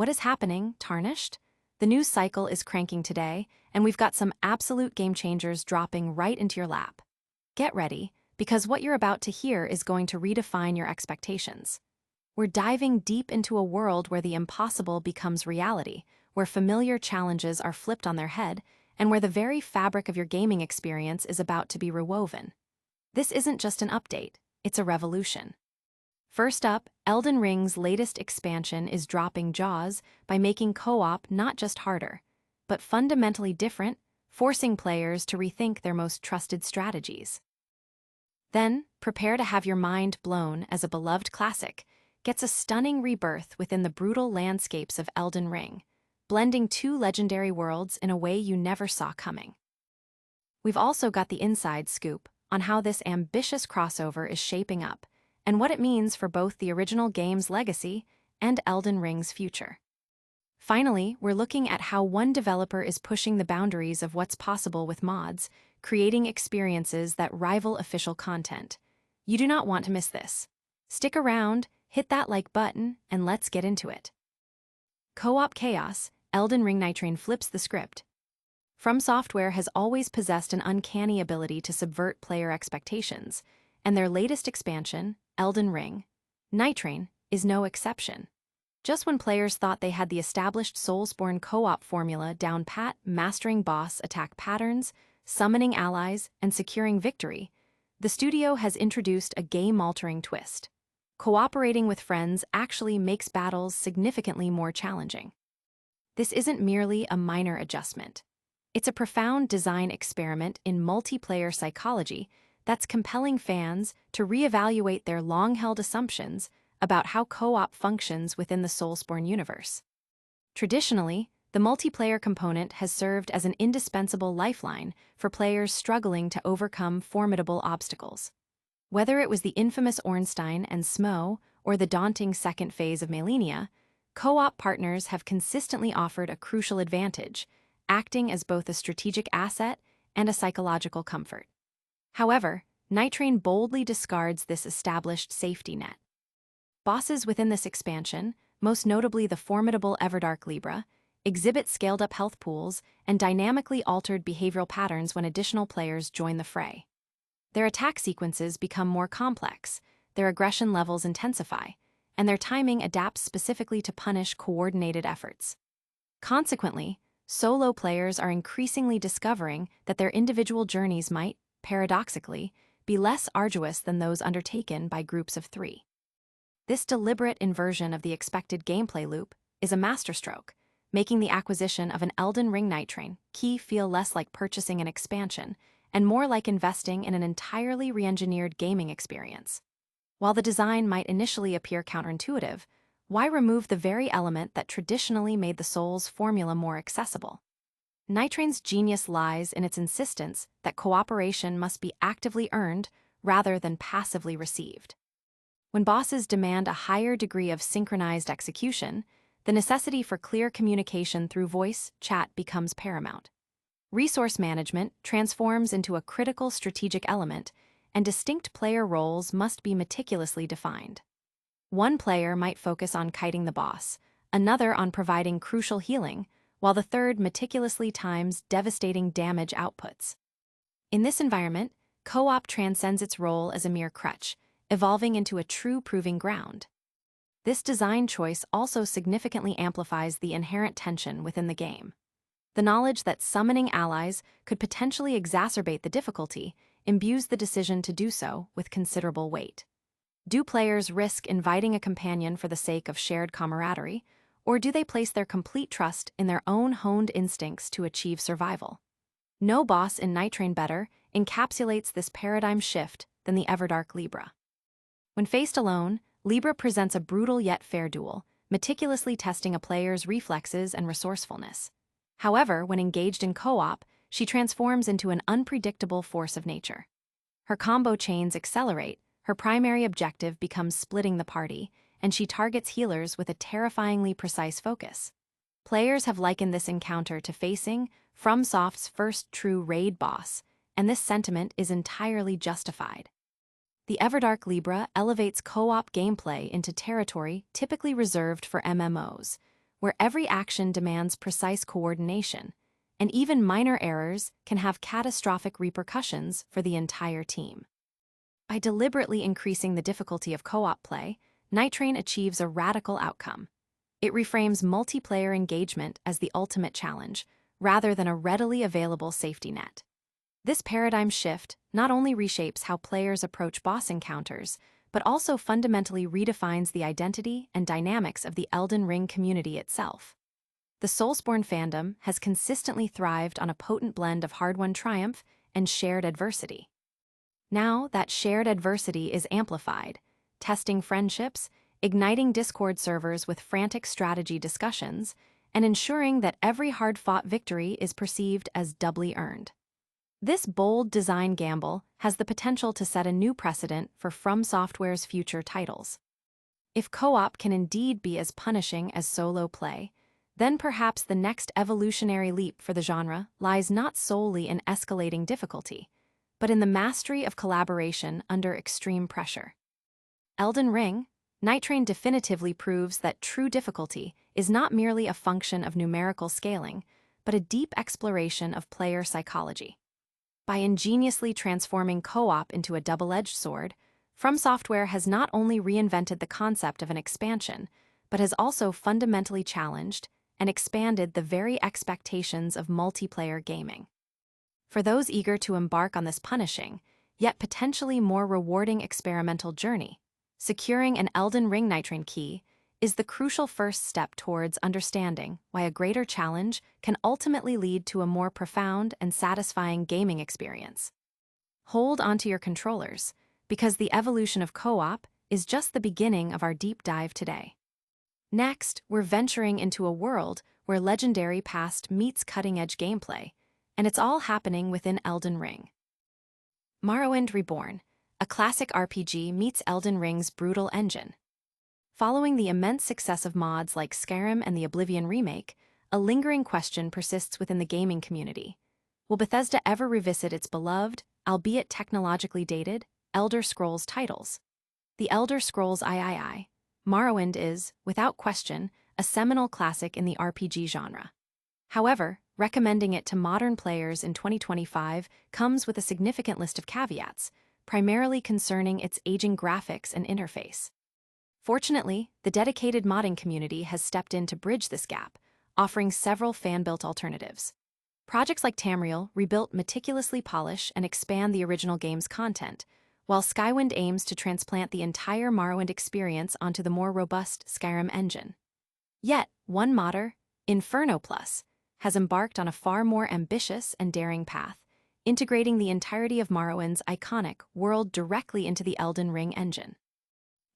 What is happening, Tarnished? The news cycle is cranking today, and we've got some absolute game changers dropping right into your lap. Get ready, because what you're about to hear is going to redefine your expectations. We're diving deep into a world where the impossible becomes reality, where familiar challenges are flipped on their head, and where the very fabric of your gaming experience is about to be rewoven. This isn't just an update, it's a revolution. First up, Elden Ring's latest expansion is dropping jaws by making co-op not just harder, but fundamentally different, forcing players to rethink their most trusted strategies. Then, prepare to have your mind blown as a beloved classic gets a stunning rebirth within the brutal landscapes of Elden Ring, blending two legendary worlds in a way you never saw coming. We've also got the inside scoop on how this ambitious crossover is shaping up, and what it means for both the original game's legacy and Elden Ring's future. Finally, we're looking at how one developer is pushing the boundaries of what's possible with mods, creating experiences that rival official content. You do not want to miss this. Stick around, hit that like button, and let's get into it. Co-op chaos, Elden Ring Nightreign flips the script. From Software has always possessed an uncanny ability to subvert player expectations, and their latest expansion, Elden Ring Nightreign, is no exception. Just when players thought they had the established Soulsborne co-op formula down pat, mastering boss attack patterns, summoning allies, and securing victory, the studio has introduced a game-altering twist. Cooperating with friends actually makes battles significantly more challenging. This isn't merely a minor adjustment. It's a profound design experiment in multiplayer psychology that's compelling fans to reevaluate their long-held assumptions about how co-op functions within the Soulsborne universe. Traditionally, the multiplayer component has served as an indispensable lifeline for players struggling to overcome formidable obstacles. Whether it was the infamous Ornstein and Smo or the daunting second phase of Malenia, co-op partners have consistently offered a crucial advantage, acting as both a strategic asset and a psychological comfort. However, Nightreign boldly discards this established safety net. Bosses within this expansion, most notably the formidable Everdark Libra, exhibit scaled-up health pools and dynamically altered behavioral patterns when additional players join the fray. Their attack sequences become more complex, their aggression levels intensify, and their timing adapts specifically to punish coordinated efforts. Consequently, solo players are increasingly discovering that their individual journeys might, paradoxically, be less arduous than those undertaken by groups of three. This deliberate inversion of the expected gameplay loop is a masterstroke, making the acquisition of an Elden Ring Nightreign key feel less like purchasing an expansion and more like investing in an entirely re-engineered gaming experience. While the design might initially appear counterintuitive, why remove the very element that traditionally made the Souls formula more accessible? Nightrein's genius lies in its insistence that cooperation must be actively earned rather than passively received. When bosses demand a higher degree of synchronized execution, the necessity for clear communication through voice chat becomes paramount. Resource management transforms into a critical strategic element, and distinct player roles must be meticulously defined. One player might focus on kiting the boss, another on providing crucial healing, while the third meticulously times devastating damage outputs. In this environment, co-op transcends its role as a mere crutch, evolving into a true proving ground. This design choice also significantly amplifies the inherent tension within the game. The knowledge that summoning allies could potentially exacerbate the difficulty imbues the decision to do so with considerable weight. Do players risk inviting a companion for the sake of shared camaraderie, or do they place their complete trust in their own honed instincts to achieve survival? No boss in Nightreign better encapsulates this paradigm shift than the Everdark Libra. When faced alone, Libra presents a brutal yet fair duel, meticulously testing a player's reflexes and resourcefulness. However, when engaged in co-op, she transforms into an unpredictable force of nature. Her combo chains accelerate, her primary objective becomes splitting the party, and she targets healers with a terrifyingly precise focus. Players have likened this encounter to facing FromSoft's first true raid boss, and this sentiment is entirely justified. The Everdark Libra elevates co-op gameplay into territory typically reserved for MMOs, where every action demands precise coordination, and even minor errors can have catastrophic repercussions for the entire team. By deliberately increasing the difficulty of co-op play, Nightreign achieves a radical outcome. It reframes multiplayer engagement as the ultimate challenge, rather than a readily available safety net. This paradigm shift not only reshapes how players approach boss encounters, but also fundamentally redefines the identity and dynamics of the Elden Ring community itself. The Soulsborne fandom has consistently thrived on a potent blend of hard-won triumph and shared adversity. Now, that shared adversity is amplified, testing friendships, igniting Discord servers with frantic strategy discussions, and ensuring that every hard-fought victory is perceived as doubly earned. This bold design gamble has the potential to set a new precedent for From Software's future titles. If co-op can indeed be as punishing as solo play, then perhaps the next evolutionary leap for the genre lies not solely in escalating difficulty, but in the mastery of collaboration under extreme pressure. Elden Ring, Nightreign definitively proves that true difficulty is not merely a function of numerical scaling, but a deep exploration of player psychology. By ingeniously transforming co-op into a double-edged sword, From Software has not only reinvented the concept of an expansion, but has also fundamentally challenged and expanded the very expectations of multiplayer gaming. For those eager to embark on this punishing, yet potentially more rewarding experimental journey, securing an Elden Ring Nightreign key is the crucial first step towards understanding why a greater challenge can ultimately lead to a more profound and satisfying gaming experience. Hold onto your controllers, because the evolution of co-op is just the beginning of our deep dive today. Next, we're venturing into a world where legendary past meets cutting-edge gameplay, and it's all happening within Elden Ring. Morrowind Reborn, a classic RPG meets Elden Ring's brutal engine. Following the immense success of mods like Skyrim and the Oblivion remake, a lingering question persists within the gaming community. Will Bethesda ever revisit its beloved, albeit technologically dated, Elder Scrolls titles? The Elder Scrolls III, Morrowind is, without question, a seminal classic in the RPG genre. However, recommending it to modern players in 2025 comes with a significant list of caveats, primarily concerning its aging graphics and interface. Fortunately, the dedicated modding community has stepped in to bridge this gap, offering several fan-built alternatives. Projects like Tamriel rebuilt meticulously polish and expand the original game's content, while Skywind aims to transplant the entire Morrowind experience onto the more robust Skyrim engine. Yet, one modder, Inferno Plus, has embarked on a far more ambitious and daring path, integrating the entirety of Morrowind's iconic world directly into the Elden Ring engine.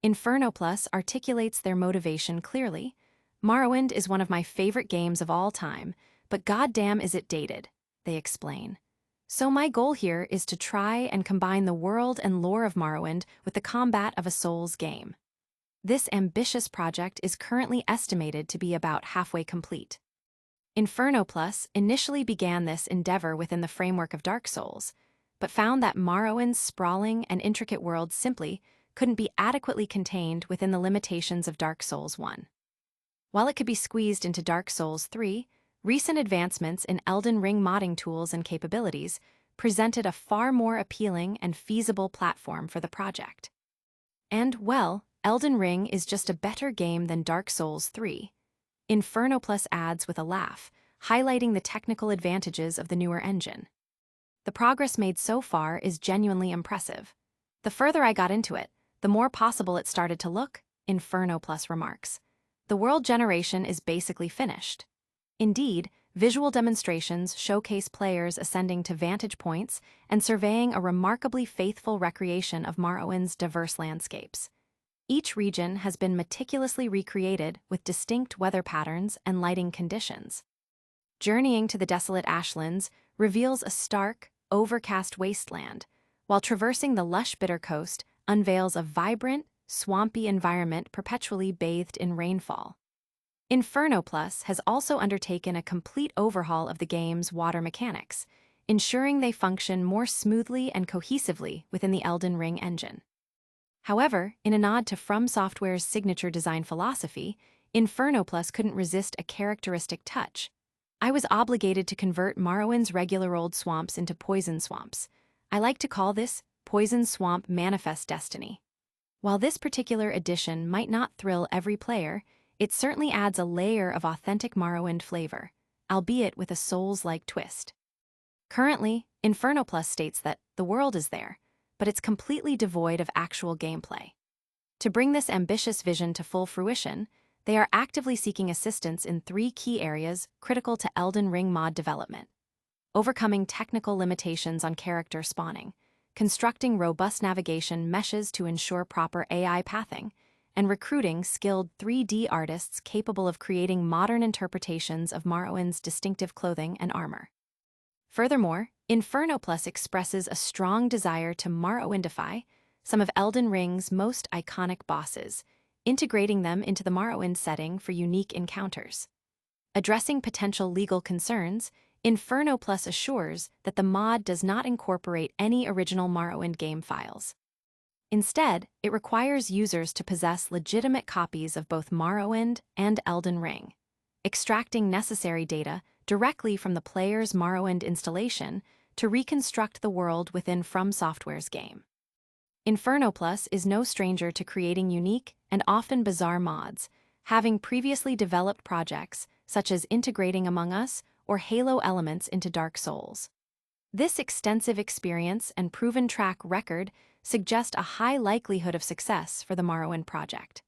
Inferno Plus articulates their motivation clearly. Morrowind is one of my favorite games of all time, but goddamn is it dated, they explain. So my goal here is to try and combine the world and lore of Morrowind with the combat of a Souls game. This ambitious project is currently estimated to be about halfway complete. Inferno Plus initially began this endeavor within the framework of Dark Souls, but found that Morrowind's sprawling and intricate world simply couldn't be adequately contained within the limitations of Dark Souls 1. While it could be squeezed into Dark Souls 3, recent advancements in Elden Ring modding tools and capabilities presented a far more appealing and feasible platform for the project. And, well, Elden Ring is just a better game than Dark Souls 3. Inferno Plus adds with a laugh, highlighting the technical advantages of the newer engine. The progress made so far is genuinely impressive. The further I got into it, the more possible it started to look, Inferno Plus remarks. The world generation is basically finished. Indeed, visual demonstrations showcase players ascending to vantage points and surveying a remarkably faithful recreation of Morrowind's diverse landscapes. Each region has been meticulously recreated with distinct weather patterns and lighting conditions. Journeying to the desolate Ashlands reveals a stark, overcast wasteland, while traversing the lush Bitter Coast unveils a vibrant, swampy environment perpetually bathed in rainfall. Inferno Plus has also undertaken a complete overhaul of the game's water mechanics, ensuring they function more smoothly and cohesively within the Elden Ring engine. However, in a nod to From Software's signature design philosophy, Inferno Plus couldn't resist a characteristic touch. I was obligated to convert Morrowind's regular old swamps into poison swamps. I like to call this Poison Swamp Manifest Destiny. While this particular edition might not thrill every player, it certainly adds a layer of authentic Morrowind flavor, albeit with a Souls-like twist. Currently, Inferno Plus states that the world is there, but it's completely devoid of actual gameplay. To bring this ambitious vision to full fruition, they are actively seeking assistance in 3 key areas critical to Elden Ring mod development: overcoming technical limitations on character spawning, constructing robust navigation meshes to ensure proper AI pathing, and recruiting skilled 3D artists capable of creating modern interpretations of Morrowind's distinctive clothing and armor. Furthermore, Inferno Plus expresses a strong desire to Morrowindify some of Elden Ring's most iconic bosses, integrating them into the Morrowind setting for unique encounters. Addressing potential legal concerns, Inferno Plus assures that the mod does not incorporate any original Morrowind game files. Instead, it requires users to possess legitimate copies of both Morrowind and Elden Ring, extracting necessary data directly from the player's Morrowind installation to reconstruct the world within From Software's game. Inferno Plus is no stranger to creating unique and often bizarre mods, having previously developed projects such as integrating Among Us or Halo elements into Dark Souls. This extensive experience and proven track record suggest a high likelihood of success for the Morrowind project.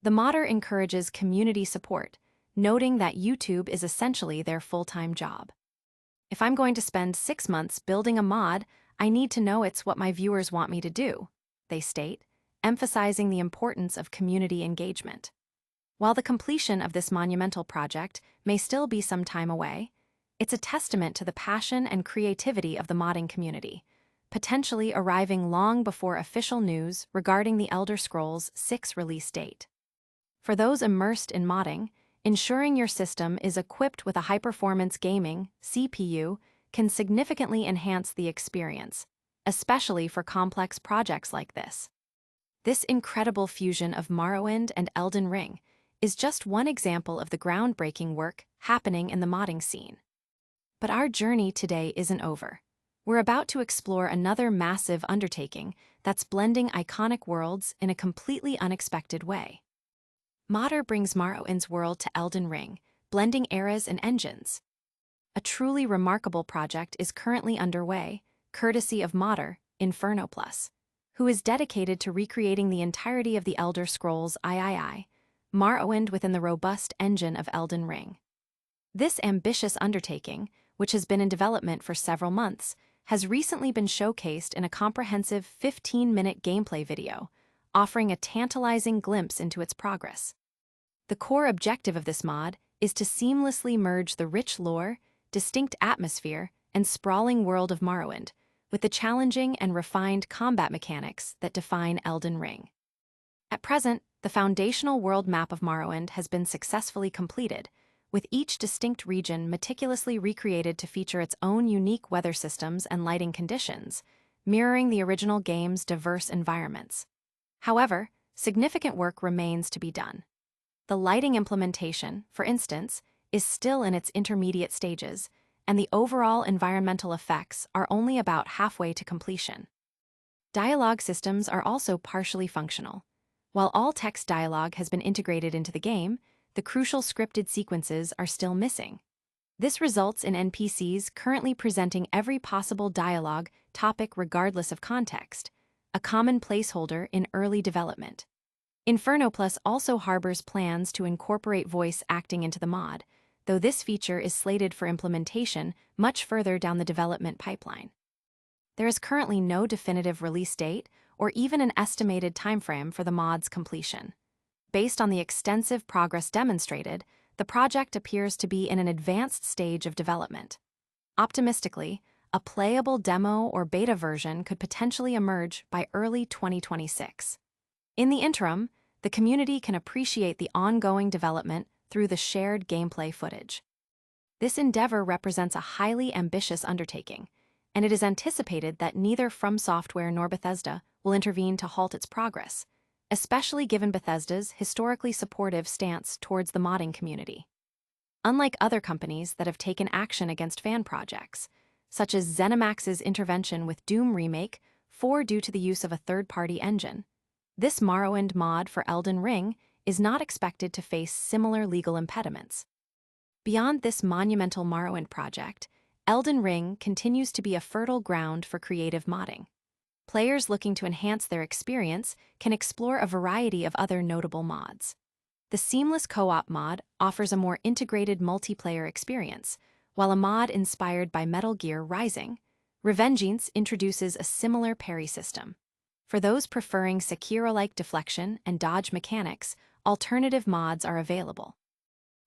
The modder encourages community support, noting that YouTube is essentially their full-time job. If I'm going to spend 6 months building a mod, I need to know it's what my viewers want me to do, they state, emphasizing the importance of community engagement. While the completion of this monumental project may still be some time away, it's a testament to the passion and creativity of the modding community, potentially arriving long before official news regarding the Elder Scrolls 6 release date. For those immersed in modding, ensuring your system is equipped with a high-performance gaming CPU can significantly enhance the experience, especially for complex projects like this. This incredible fusion of Morrowind and Elden Ring is just one example of the groundbreaking work happening in the modding scene. But our journey today isn't over. We're about to explore another massive undertaking that's blending iconic worlds in a completely unexpected way. Modder brings Morrowind's world to Elden Ring, blending eras and engines. A truly remarkable project is currently underway, courtesy of modder, Inferno Plus, who is dedicated to recreating the entirety of the Elder Scrolls III, Morrowind within the robust engine of Elden Ring. This ambitious undertaking, which has been in development for several months, has recently been showcased in a comprehensive 15-minute gameplay video, offering a tantalizing glimpse into its progress. The core objective of this mod is to seamlessly merge the rich lore, distinct atmosphere, and sprawling world of Morrowind with the challenging and refined combat mechanics that define Elden Ring. At present, the foundational world map of Morrowind has been successfully completed, with each distinct region meticulously recreated to feature its own unique weather systems and lighting conditions, mirroring the original game's diverse environments. However, significant work remains to be done. The lighting implementation, for instance, is still in its intermediate stages, and the overall environmental effects are only about halfway to completion. Dialogue systems are also partially functional. While all text dialogue has been integrated into the game, the crucial scripted sequences are still missing. This results in NPCs currently presenting every possible dialogue topic regardless of context, a common placeholder in early development. Inferno Plus also harbors plans to incorporate voice acting into the mod, though this feature is slated for implementation much further down the development pipeline. There is currently no definitive release date or even an estimated timeframe for the mod's completion. Based on the extensive progress demonstrated, the project appears to be in an advanced stage of development. Optimistically, a playable demo or beta version could potentially emerge by early 2026. In the interim, the community can appreciate the ongoing development through the shared gameplay footage. This endeavor represents a highly ambitious undertaking, and it is anticipated that neither From Software nor Bethesda will intervene to halt its progress, especially given Bethesda's historically supportive stance towards the modding community. Unlike other companies that have taken action against fan projects, such as ZeniMax's intervention with Doom Remake 4 due to the use of a third-party engine, this Morrowind mod for Elden Ring is not expected to face similar legal impediments. Beyond this monumental Morrowind project, Elden Ring continues to be a fertile ground for creative modding. Players looking to enhance their experience can explore a variety of other notable mods. The Seamless Co-op mod offers a more integrated multiplayer experience, while a mod inspired by Metal Gear Rising, Revengeance introduces a similar parry system. For those preferring Sekiro-like deflection and dodge mechanics, alternative mods are available.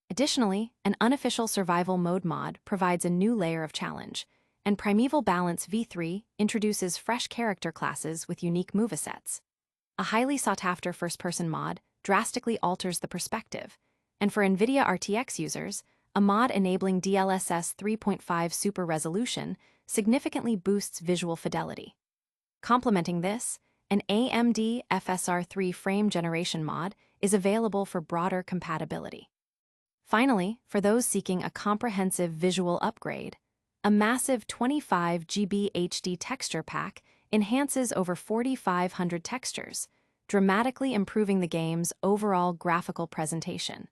Additionally, an unofficial survival mode mod provides a new layer of challenge, and Primeval Balance V3 introduces fresh character classes with unique movesets. A highly sought-after first-person mod drastically alters the perspective, and for NVIDIA RTX users, a mod enabling DLSS 3.5 super resolution significantly boosts visual fidelity. Complementing this, an AMD FSR3 frame generation mod is available for broader compatibility. Finally, for those seeking a comprehensive visual upgrade, a massive 25 GB HD texture pack enhances over 4,500 textures, dramatically improving the game's overall graphical presentation.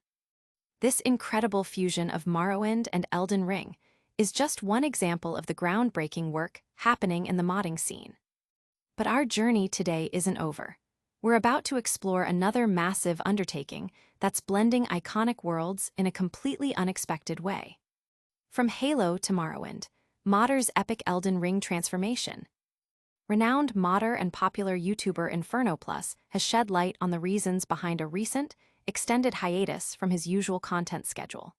This incredible fusion of Morrowind and Elden Ring is just one example of the groundbreaking work happening in the modding scene. But our journey today isn't over. We're about to explore another massive undertaking that's blending iconic worlds in a completely unexpected way. From Halo to Morrowind, modders' epic Elden Ring transformation. Renowned modder and popular YouTuber Inferno Plus has shed light on the reasons behind a recent, extended hiatus from his usual content schedule.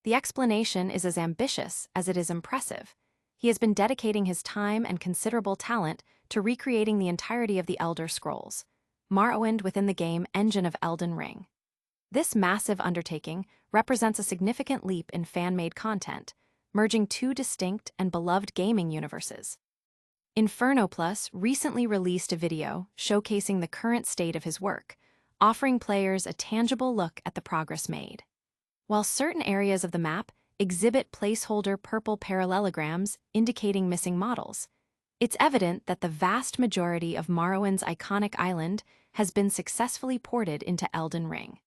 The explanation is as ambitious as it is impressive. He has been dedicating his time and considerable talent to recreating the entirety of the Elder Scrolls, Morrowind within the game engine of Elden Ring. This massive undertaking represents a significant leap in fan-made content, merging two distinct and beloved gaming universes. Inferno Plus recently released a video showcasing the current state of his work, offering players a tangible look at the progress made. While certain areas of the map exhibit placeholder purple parallelograms indicating missing models, it's evident that the vast majority of Morrowind's iconic island has been successfully ported into Elden Ring.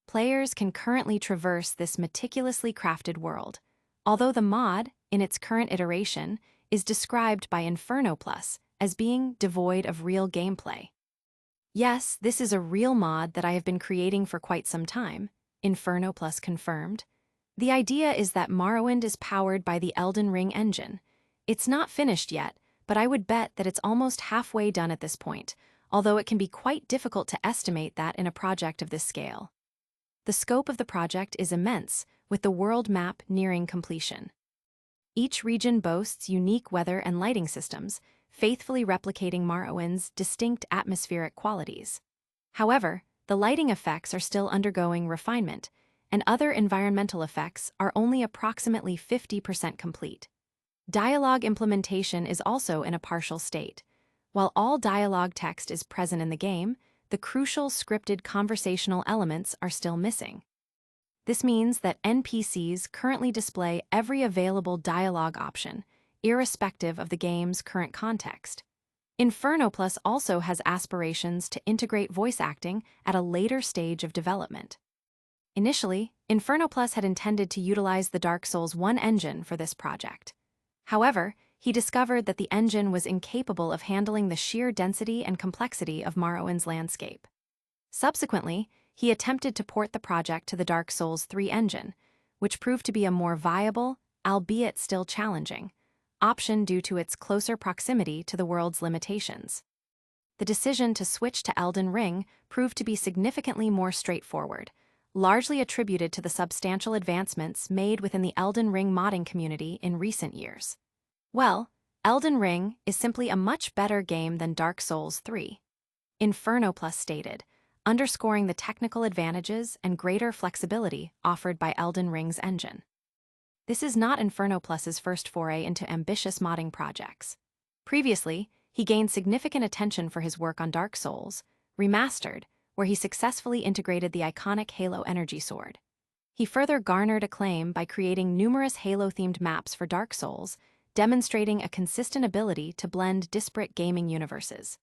Players can currently traverse this meticulously crafted world, although the mod, in its current iteration, is described by Inferno Plus as being devoid of real gameplay. Yes, this is a real mod that I have been creating for quite some time, Inferno Plus confirmed. The idea is that Morrowind is powered by the Elden Ring engine. It's not finished yet, but I would bet that it's almost halfway done at this point, although it can be quite difficult to estimate that in a project of this scale. The scope of the project is immense, with the world map nearing completion. Each region boasts unique weather and lighting systems, faithfully replicating Morrowind's distinct atmospheric qualities. However, the lighting effects are still undergoing refinement, and other environmental effects are only approximately 50% complete. Dialogue implementation is also in a partial state. While all dialogue text is present in the game, the crucial scripted conversational elements are still missing. This means that NPCs currently display every available dialogue option, irrespective of the game's current context. Inferno Plus also has aspirations to integrate voice acting at a later stage of development. Initially, Inferno Plus had intended to utilize the Dark Souls 1 engine for this project. However, he discovered that the engine was incapable of handling the sheer density and complexity of Morrowind's landscape. Subsequently, he attempted to port the project to the Dark Souls 3 engine, which proved to be a more viable, albeit still challenging, option due to its closer proximity to the world's limitations. The decision to switch to Elden Ring proved to be significantly more straightforward, largely attributed to the substantial advancements made within the Elden Ring modding community in recent years. Well, Elden Ring is simply a much better game than Dark Souls 3, Inferno Plus stated, underscoring the technical advantages and greater flexibility offered by Elden Ring's engine. This is not Inferno Plus's first foray into ambitious modding projects. Previously, he gained significant attention for his work on Dark Souls, Remastered, where he successfully integrated the iconic Halo energy sword. He further garnered acclaim by creating numerous Halo-themed maps for Dark Souls, demonstrating a consistent ability to blend disparate gaming universes.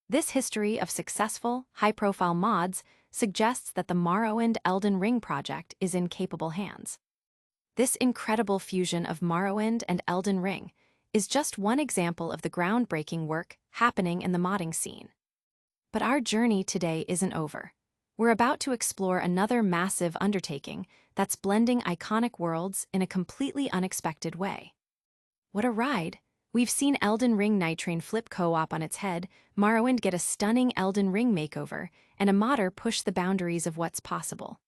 This history of successful, high-profile mods suggests that the Morrowind Elden Ring project is in capable hands. This incredible fusion of Morrowind and Elden Ring is just one example of the groundbreaking work happening in the modding scene. But our journey today isn't over. We're about to explore another massive undertaking that's blending iconic worlds in a completely unexpected way. What a ride! We've seen Elden Ring Nightreign flip co-op on its head, Morrowind get a stunning Elden Ring makeover, and a modder push the boundaries of what's possible.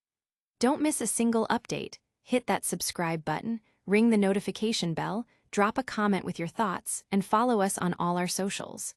Don't miss a single update. Hit that subscribe button, ring the notification bell, drop a comment with your thoughts, and follow us on all our socials.